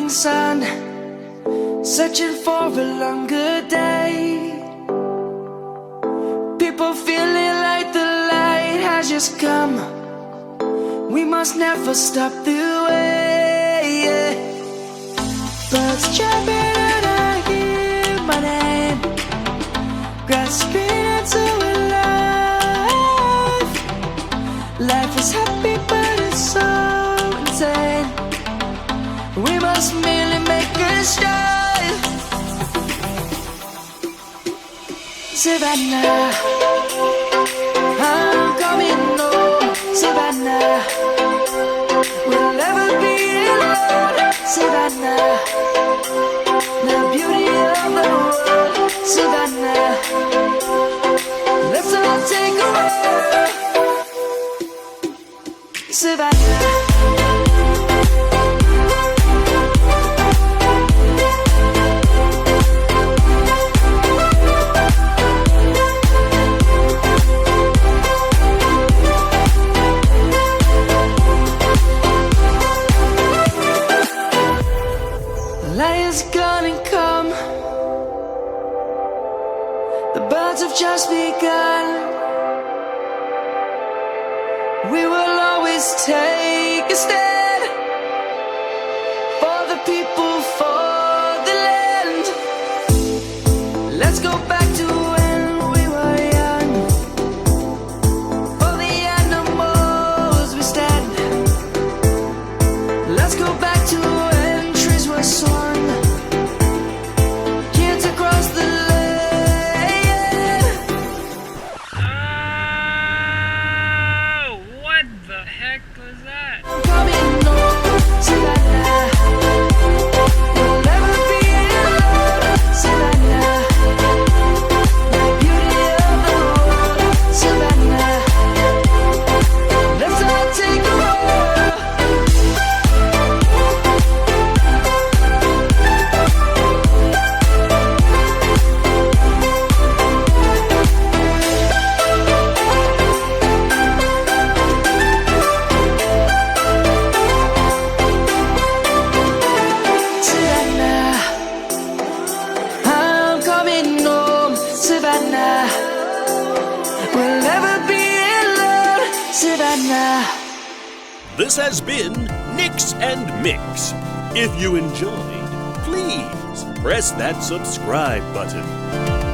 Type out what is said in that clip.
morning sun, searching for a longer day. People feeling like the light has just come. We must never stop the way. Birds chirping and I hear my name, grasping into a life. Life is happy but it's so insane. We must merely make a start. Savannah, I'm coming home. Savannah, we'll never be alone. Savannah, the beauty of the world. Savannah, let's all take a walk. Savannah. Lion's gonna come. The birds have just begun. We will always take a stand for the people, for the land. Let's go back to when we were young. For the animals we stand. Let's go back to when trees were swung. This has been NickzAndMikz. If you enjoyed, please press that subscribe button.